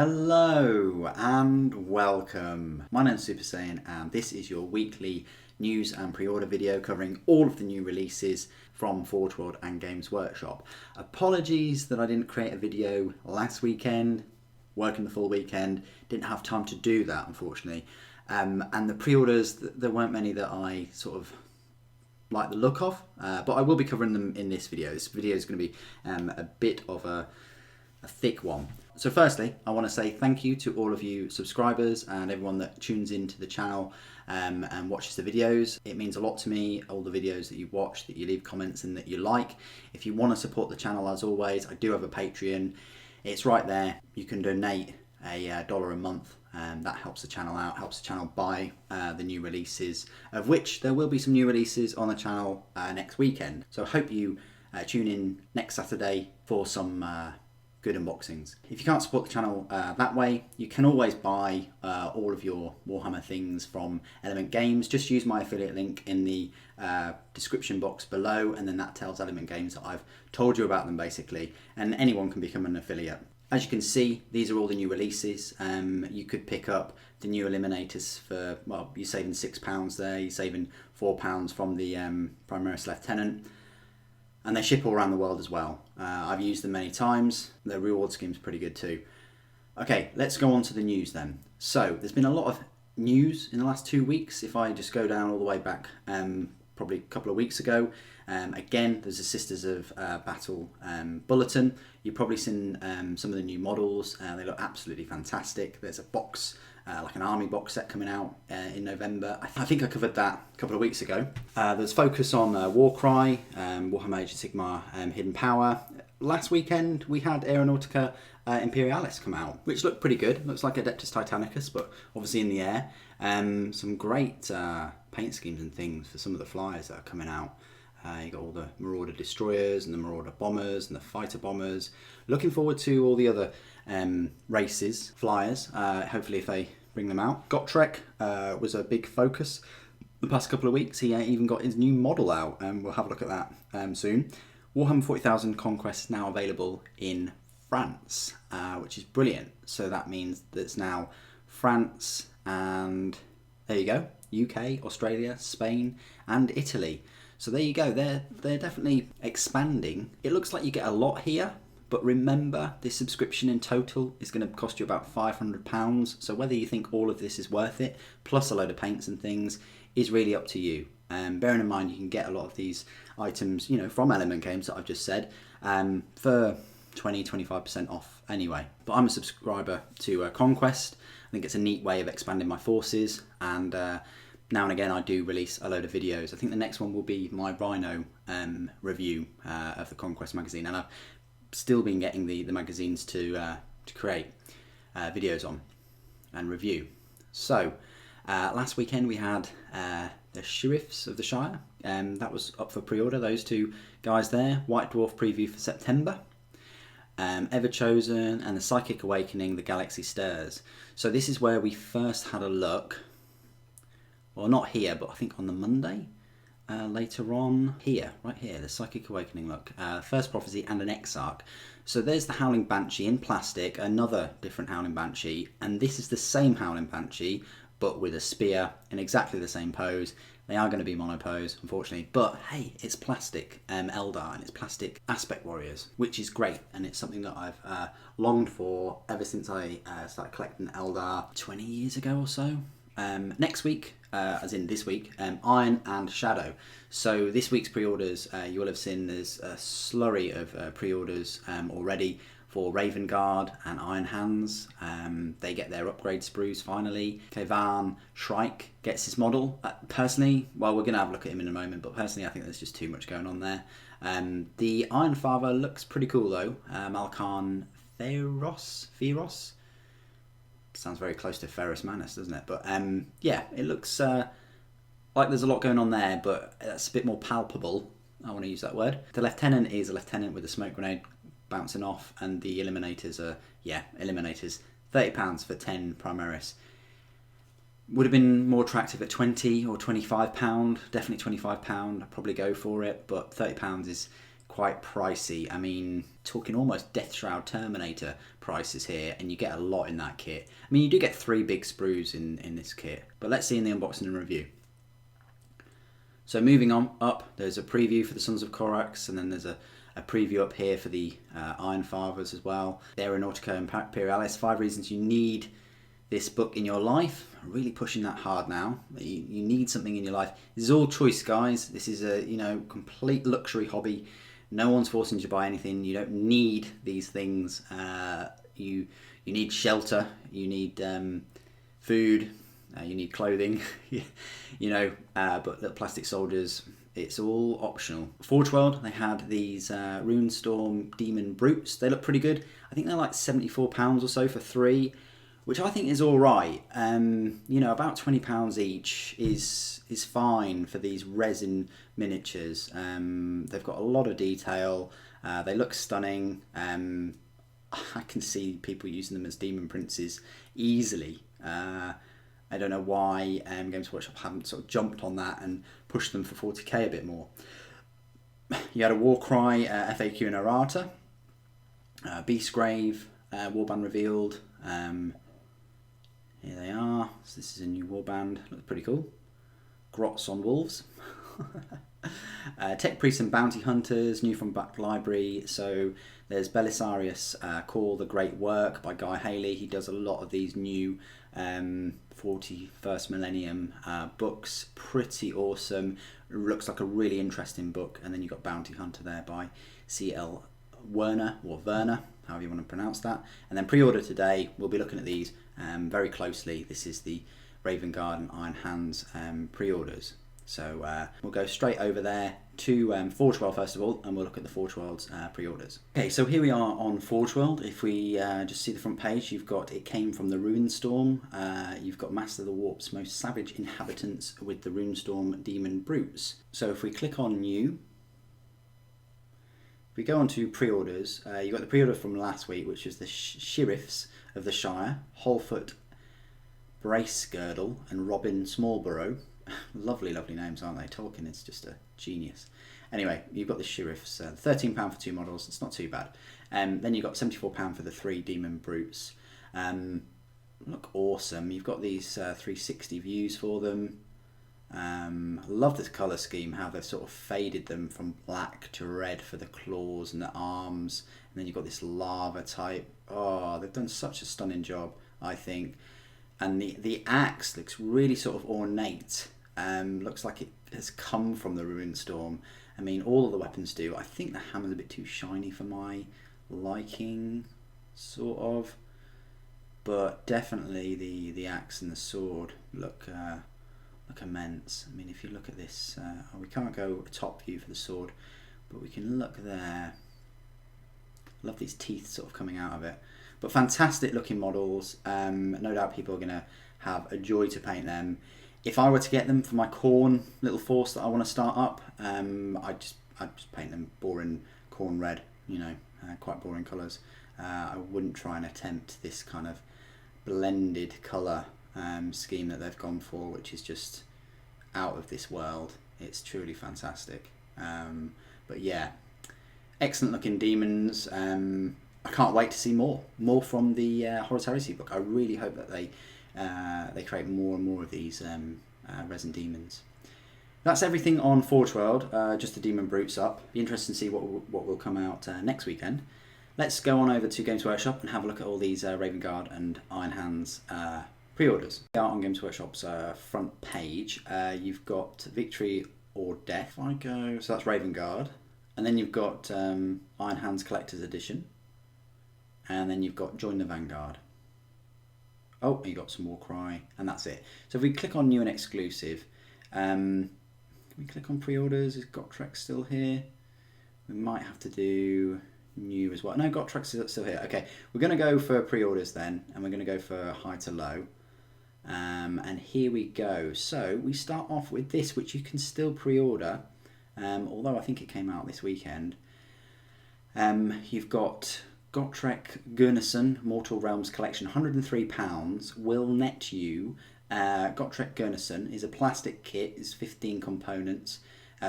Hello and welcome. My name's Super Saiyan and this is your weekly news and pre-order video covering all of the new releases from Forgeworld and Games Workshop. Apologies that I didn't create a video last weekend, working the full weekend, didn't have time to do that unfortunately. And the pre-orders, there weren't many that I sort of like the look of, but I will be covering them in this video. This video is going to be a bit of a thick one. So firstly, I want to say thank you to all of you subscribers and everyone that tunes into the channel and watches the videos. It means a lot to me, all the videos that you watch, that you leave comments and that you like. If you want to support the channel, as always, I do have a Patreon. It's right there. You can donate $1 a month. That helps the channel out, helps the channel buy the new releases, of which there will be some new releases on the channel next weekend. So I hope you tune in next Saturday for some good unboxings. If you can't support the channel that way, you can always buy all of your Warhammer things from Element Games. Just use my affiliate link in the description box below, and then that tells Element Games that I've told you about them basically, and anyone can become an affiliate. As you can see, these are all the new releases. You could pick up the new Eliminators for, well, you're saving £6 there, you're saving £4 from the Primaris Lieutenant, and they ship all around the world as well. I've used them many times. Their reward scheme's pretty good too. Okay, let's go on to the news then. So, there's been a lot of news in the last 2 weeks. If I just go down all the way back, probably a couple of weeks ago, again, there's a Sisters of Battle bulletin. You've probably seen some of the new models. They look absolutely fantastic. There's a box, like an army box set coming out in November. I think I covered that a couple of weeks ago. There's focus on Warcry, Warhammer Age of Sigmar Hidden Power. Last weekend we had Aeronautica Imperialis come out, which looked pretty good. Looks like Adeptus Titanicus, but obviously in the air. Some great paint schemes and things for some of the flyers that are coming out. You got all the Marauder Destroyers and the Marauder Bombers and the Fighter Bombers. Looking forward to all the other races, flyers, hopefully if they bring them out. Gotrek was a big focus the past couple of weeks. He even got his new model out, and we'll have a look at that soon. Warhammer 40,000 Conquest is now available in France, which is brilliant. So that means that it's now France and, there you go, UK, Australia, Spain and Italy. So there you go, they're definitely expanding. It looks like you get a lot here, but remember this subscription in total is going to cost you about £500. So whether you think all of this is worth it, plus a load of paints and things, is really up to you. Bearing in mind you can get a lot of these items, you know, from Element Games that I've just said, for 20-25% off anyway. But I'm a subscriber to Conquest. I think it's a neat way of expanding my forces, and now and again I do release a load of videos. I think the next one will be my Rhino review of the Conquest magazine, and I've still been getting the magazines to create videos on and review. So last weekend we had the Sheriffs of the Shire, that was up for pre-order, those two guys there. White Dwarf preview for September. Everchosen and the Psychic Awakening, the Galaxy Stirs. So this is where we first had a look, well not here, but I think on the Monday, later on, here, right here, the Psychic Awakening look. First Prophecy and an Exarch. So there's the Howling Banshee in plastic, another different Howling Banshee, and this is the same Howling Banshee, but with a spear in exactly the same pose. They are going to be monopose, unfortunately, but hey, it's plastic Eldar and it's plastic Aspect Warriors, which is great, and it's something that I've longed for ever since I started collecting Eldar 20 years ago or so. Next week, as in this week, Iron and Shadow. So this week's pre-orders, you will have seen there's a slurry of pre-orders already for Raven Guard and Iron Hands. They get their upgrade sprues finally. Kevan Shrike gets his model. Personally, well, we're going to have a look at him in a moment, but personally I think there's just too much going on there. The Iron Father looks pretty cool though. Malkan Feros? Sounds very close to Ferrus Manus, doesn't it? But yeah, it looks like there's a lot going on there, but that's a bit more palpable. I want to use that word. The Lieutenant is a Lieutenant with a smoke grenade bouncing off, and the Eliminators are, yeah, Eliminators. £30 for 10 Primaris. Would have been more attractive at £20 or £25. Definitely £25. I'd probably go for it, but £30 is quite pricey. I mean, talking almost Death Shroud Terminator prices here, and you get a lot in that kit. I mean, you do get 3 big sprues in this kit, but let's see in the unboxing and review. So moving on up, there's a preview for the Sons of Corax, and then there's a preview up here for the Iron Fathers as well. Aeronautica Imperialis, 5 reasons you need this book in your life. I'm really pushing that hard now. You need something in your life. This is all choice, guys. This is a complete luxury hobby. No one's forcing you to buy anything. You don't need these things. You need shelter. You need food. You need clothing. But the plastic soldiers, it's all optional. Forgeworld, they had these Ruinstorm Demon Brutes. They look pretty good. I think they're like £74 or so for 3. Which I think is all right. About £20 each is fine for these resin miniatures. They've got a lot of detail. They look stunning. I can see people using them as demon princes easily. I don't know why Games Workshop haven't sort of jumped on that and pushed them for 40k a bit more. You had a Warcry FAQ and errata. Beastgrave warband revealed. Here they are. So this is a new warband. Looks pretty cool. Grots on Wolves. Tech Priests and Bounty Hunters, new from Back Library. So there's Belisarius Call the Great Work by Guy Haley. He does a lot of these new 41st Millennium books. Pretty awesome. Looks like a really interesting book. And then you've got Bounty Hunter there by C.L. Werner, or Werner, however you want to pronounce that. And then pre-order today. We'll be looking at these very closely. This is the Raven Guard and Iron Hands pre-orders. So we'll go straight over there to Forgeworld first of all, and we'll look at the Forgeworld's pre-orders. Okay, so here we are on Forgeworld. If we just see the front page, you've got It Came from the Ruinstorm. You've got Master of the Warp's Most Savage Inhabitants with the Ruinstorm Demon Brutes. So if we click on New, we go on to pre-orders. You got the pre-order from last week, which is the Sheriffs of the Shire, Holfoot Bracegirdle and Robin Smallborough. Lovely, lovely names, aren't they? Tolkien is just a genius. Anyway, you've got the Sheriffs, £13 for 2 models. It's not too bad. Then you've got £74 for the 3 Demon Brutes. Look awesome. You've got these 360 views for them. I love this colour scheme, how they've sort of faded them from black to red for the claws and the arms, and then you've got this lava type. Oh, they've done such a stunning job, I think. And the axe looks really sort of ornate. Looks like it has come from the Ruinstorm. I mean, all of the weapons do. I think the hammer's a bit too shiny for my liking, sort of. But definitely the axe and the sword look immense. I mean, if you look at this, we can't go top view for the sword, but we can look there. Love these teeth sort of coming out of it. But fantastic looking models. No doubt people are going to have a joy to paint them. If I were to get them for my Khorne little force that I want to start up, I'd just paint them boring Khorne red, quite boring colours. I wouldn't try and attempt this kind of blended colour scheme that they've gone for, which is just out of this world. It's truly fantastic. But yeah, excellent looking demons. I can't wait to see more from the Horus Heresy book. I really hope that they create more and more of these resin demons. That's everything on Forgeworld. Just the Demon Brutes up. Be interesting to see what will come out next weekend. Let's go on over to Games Workshop and have a look at all these Raven Guard and Iron Hands pre-orders. On Games Workshop's front page, you've got Victory or Death. If I go, so that's Raven Guard, and then you've got Iron Hands Collector's Edition, and then you've got Join the Vanguard. Oh, you got some Warcry, and that's it. So if we click on New and Exclusive, we click on Pre-orders. Is Gotrek still here? We might have to do New as well. No, Gotrek's still here. Okay, we're going to go for Pre-orders then, and we're going to go for High to Low. And here we go. So we start off with this, which you can still pre-order, although I think it came out this weekend. You've got Gotrek Gurnason Mortal Realms Collection, £103, will net you. Gotrek Gurnason is a plastic kit, is 15 components.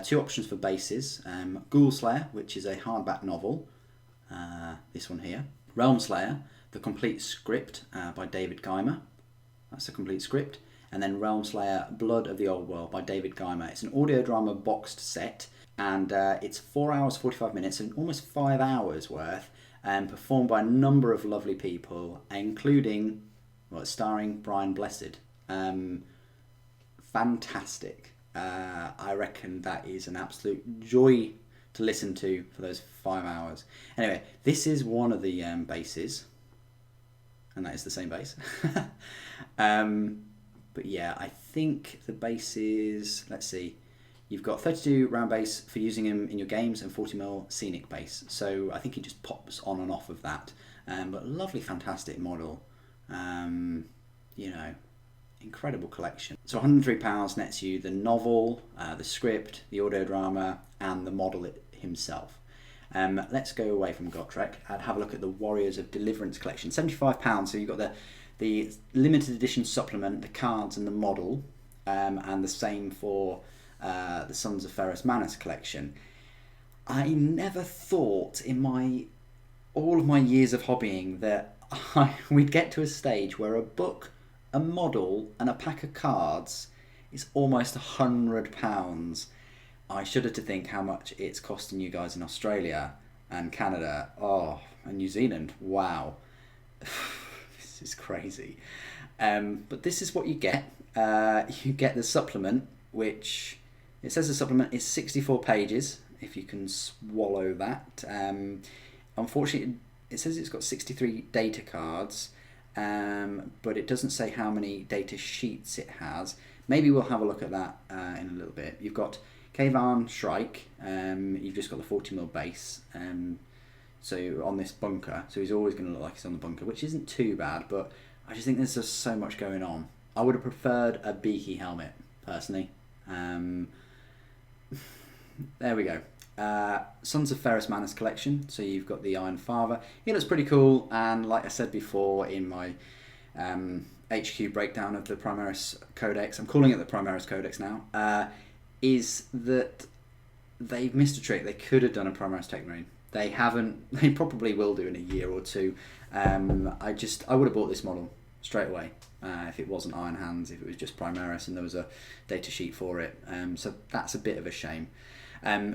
Two options for bases. Ghoul Slayer, which is a hardback novel. This one here. Realm Slayer, the complete script by David Geimer. That's the complete script. And then Realm Slayer, Blood of the Old World by David Geimer. It's an audio drama boxed set, and it's 4 hours 45 minutes and almost 5 hours worth, performed by a number of lovely people, including, well, starring Brian Blessed. Fantastic. I reckon that is an absolute joy to listen to for those 5 hours. Anyway, this is one of the bases, and that is the same base. But yeah, I think the bases, let's see, you've got 32 round base for using them in your games and 40mm scenic base. So I think it just pops on and off of that. But lovely, fantastic model. You know, incredible collection. So £103 nets you the novel, the script, the audio drama, and the model himself. Let's go away from Gotrek and have a look at the Warriors of Deliverance collection. £75. So you've got the limited edition supplement, the cards and the model, and the same for the Sons of Ferrus Manus collection. I never thought in all of my years of hobbying that we'd get to a stage where a book, a model, and a pack of cards is almost £100. I shudder to think how much it's costing you guys in Australia and Canada, and New Zealand. Wow. This is crazy. But this is what you get. You get the supplement, which it says the supplement is 64 pages, if you can swallow that. Unfortunately, it says it's got 63 data cards, but it doesn't say how many data sheets it has. Maybe we'll have a look at that in a little bit. You've got Kavan Shrike, you've just got the 40mm base. So on this bunker, so he's always going to look like he's on the bunker, which isn't too bad, but I just think there's just so much going on. I would have preferred a beaky helmet, personally. There we go. Sons of Ferrus Manus collection, so you've got the Iron Father. He looks pretty cool, and like I said before in my HQ breakdown of the Primaris Codex, I'm calling it the Primaris Codex now, is that they've missed a trick. They could have done a Primaris Tech Marine. They haven't. They probably will do in a year or two. I would have bought this model straight away if it wasn't Iron Hands, if it was just Primaris and there was a data sheet for it. So that's a bit of a shame.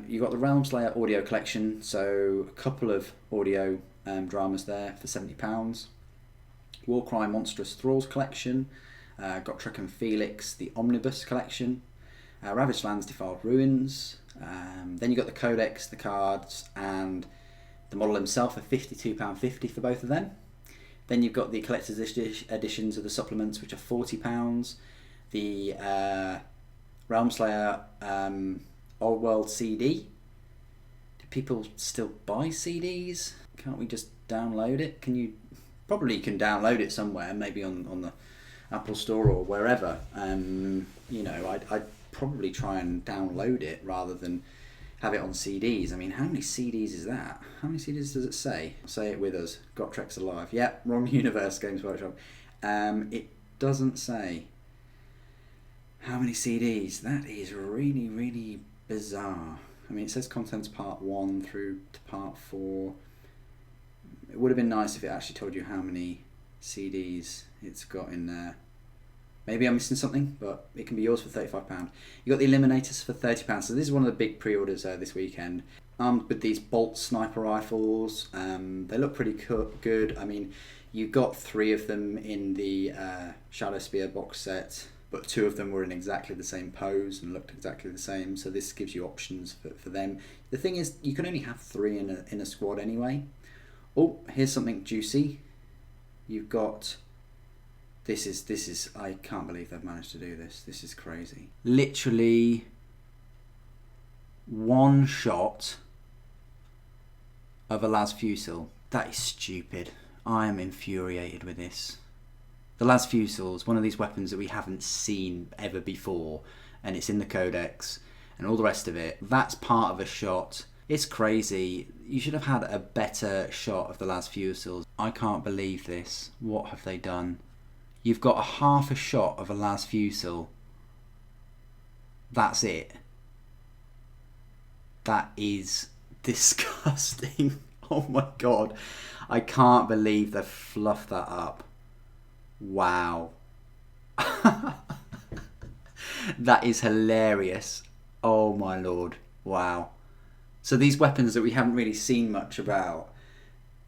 You've got the Realm Slayer audio collection, so a couple of audio dramas there for £70. Warcry Monstrous Thralls collection, Gotrek and Felix, the Omnibus collection, Ravaged Lands, Defiled Ruins. Then you've got the Codex, the cards, and the model himself for £52.50 for both of them. Then you've got the collector's editions of the supplements, which are £40. The Realm Slayer Old World CD. Do people still buy CDs? Can't we just download it? Probably you can download it somewhere, maybe on the Apple Store or wherever. I'd probably try and download it rather than have it on CDs. I mean, how many CDs is that? How many CDs does it say? Say it with us. Gotrek's alive. Yep, wrong universe, Games Workshop. It doesn't say how many CDs. That is really, really bizarre. I mean, it says contents part 1 through to part 4. It would have been nice if it actually told you how many CDs it's got in there. Maybe I'm missing something, but it can be yours for £35. You got the Eliminators for £30. So this is one of the big pre-orders this weekend. Armed with these Bolt sniper rifles, they look pretty good. I mean, you got 3 of them in the Shadow Spear box set, but 2 of them were in exactly the same pose and looked exactly the same. So this gives you options for them. The thing is, you can only have 3 in a squad anyway. Oh, here's something juicy. You've got. This is, I can't believe they've managed to do this. This is crazy. Literally one shot of a Las Fusil. That is stupid. I am infuriated with this. The Las Fusil's one of these weapons that we haven't seen ever before, and it's in the Codex and all the rest of it. That's part of a shot. It's crazy. You should have had a better shot of the Las Fusil's. I can't believe this. What have they done? You've got a half a shot of a Las Fusil. That's it. That is disgusting. Oh my god. I can't believe they've fluffed that up. Wow. That is hilarious. Oh my lord. Wow. So these weapons that we haven't really seen much about,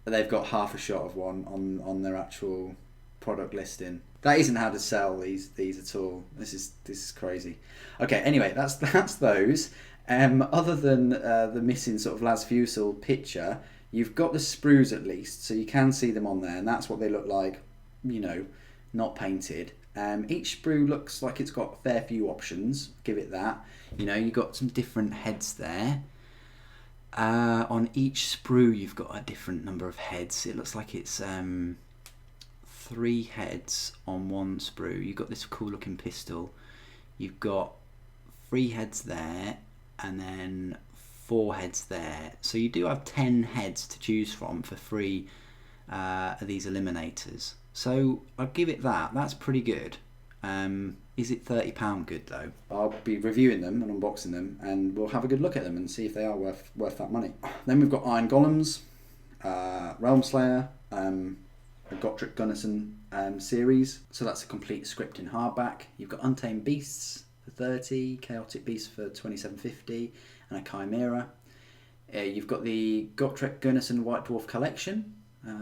they've got half a shot of one on their actual product listing. That isn't how to sell these at all. This is crazy. Okay, anyway, that's those. Other than the missing sort of Las Fusel picture, you've got the sprues at least, so you can see them on there, and that's what they look like, you know, not painted. Each sprue looks like it's got a fair few options, give it that. You know, you've got some different heads there. On each sprue you've got a different number of heads. It looks like it's 3 heads on one sprue. You've got this cool looking pistol. You've got 3 heads there and then 4 heads there. So you do have 10 heads to choose from for 3 of these eliminators. So I'll give it that. That's pretty good. Is it £30 good though? I'll be reviewing them and unboxing them, and we'll have a good look at them and see if they are worth that money. Then we've got Iron Golems, Realm Slayer, the Gotrek Gunnison series. So that's a complete script in hardback. You've got Untamed Beasts for 30, Chaotic Beasts for 27.50, and a Chimera. You've got the Gotrek Gunnison White Dwarf collection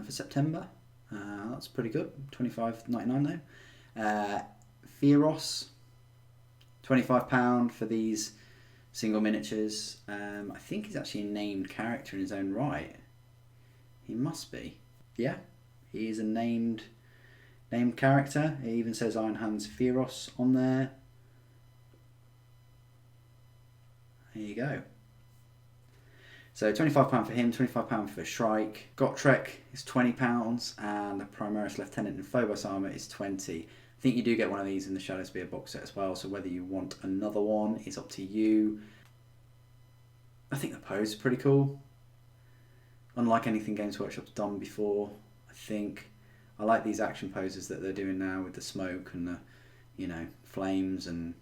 for September. That's pretty good. $25.99 though. Fearos, £25 for these single miniatures. I think he's actually a named character in his own right. He must be. Yeah, he is a named character. It even says Iron Hands Fearos on there. There you go. So £25 for him, £25 for Shrike. Gotrek is £20, and the Primaris Lieutenant in Phobos armour is $20. I think you do get one of these in the Shadow Spear box set as well, so whether you want another one is up to you. I think the pose is pretty cool. Unlike anything Games Workshop's done before, I think. I like these action poses that they're doing now with the smoke and the, you know, flames, and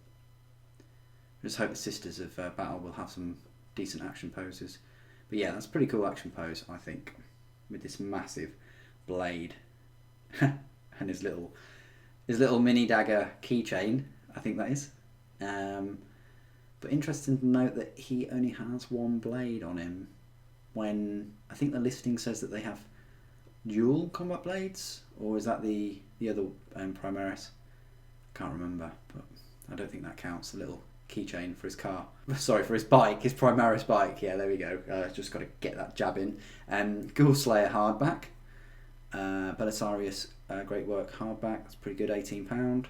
I just hope the Sisters of Battle will have some decent action poses. But yeah, that's a pretty cool action pose, I think, with this massive blade and his little mini dagger keychain, I think that is. But interesting to note that he only has one blade on him, when I think the listing says that they have dual combat blades, or is that the other Primaris? Can't remember, but I don't think that counts. The little keychain for his car. Sorry, for his bike, his Primaris bike. Yeah, there we go. Just got to get that jab in. Ghoul Slayer hardback. Belisarius Great Work hardback. That's pretty good, £18. You've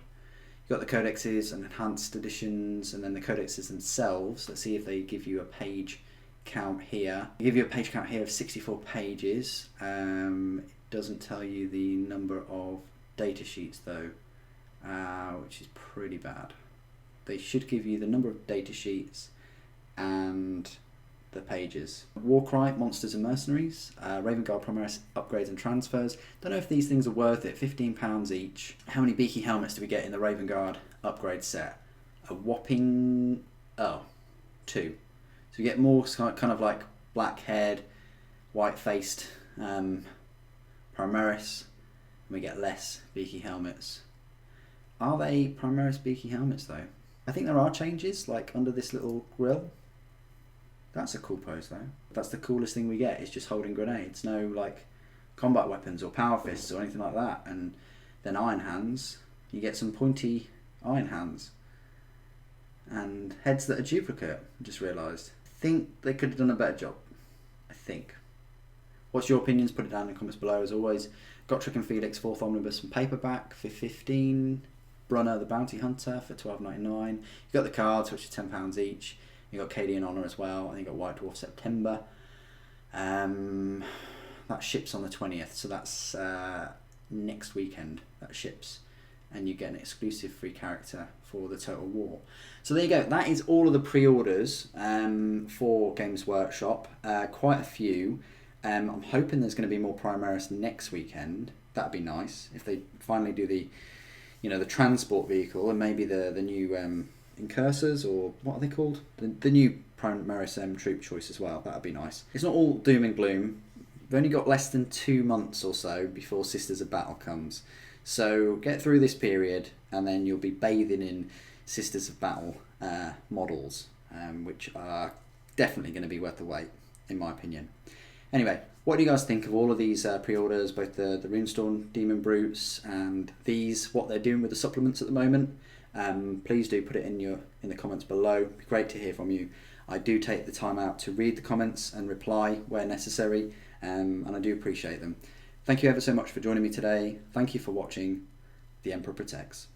got the codexes and enhanced editions, and then the codexes themselves. Let's see if they give you a page count here. They give you a page count here of 64 pages. It doesn't tell you the number of data sheets though, which is pretty bad. They should give you the number of data sheets and the pages. Warcry, Monsters and Mercenaries, Raven Guard Primaris upgrades and transfers. Don't know if these things are worth it, £15 each. How many beaky helmets do we get in the Raven Guard upgrade set? A whopping, 2. So we get more kind of like black haired, white faced Primaris, and we get less beaky helmets. Are they Primaris beaky helmets though? I think there are changes, like under this little grill. That's a cool pose though. That's the coolest thing we get, is just holding grenades. No like combat weapons or power fists or anything like that. And then iron hands. You get some pointy iron hands. And heads that are duplicate, I just realised. I think they could have done a better job. I think. What's your opinions? Put it down in the comments below as always. Gotrek and Felix 4th Omnibus and paperback for $15. Brunner the Bounty Hunter for $12.99. You've got the cards, which are £10 each. You've got Cadian Honour as well. And you've got White Dwarf September. That ships on the 20th, so that's next weekend that ships. And you get an exclusive free character for the Total War. So there you go. That is all of the pre-orders for Games Workshop. Quite a few. I'm hoping there's going to be more Primaris next weekend. That'd be nice if they finally do the, you know, the transport vehicle, and maybe the new incursors, or what are they called? The new Primaris troop choice as well. That'd be nice. It's not all doom and gloom. We've only got less than 2 months or so before Sisters of Battle comes. So get through this period and then you'll be bathing in Sisters of Battle models, which are definitely going to be worth the wait, in my opinion. Anyway, what do you guys think of all of these pre-orders, both the Ruinstorm Demon Brutes and these, what they're doing with the supplements at the moment? Please do put it in the comments below. It'd be great to hear from you. I do take the time out to read the comments and reply where necessary, and I do appreciate them. Thank you ever so much for joining me today. Thank you for watching. The Emperor Protects.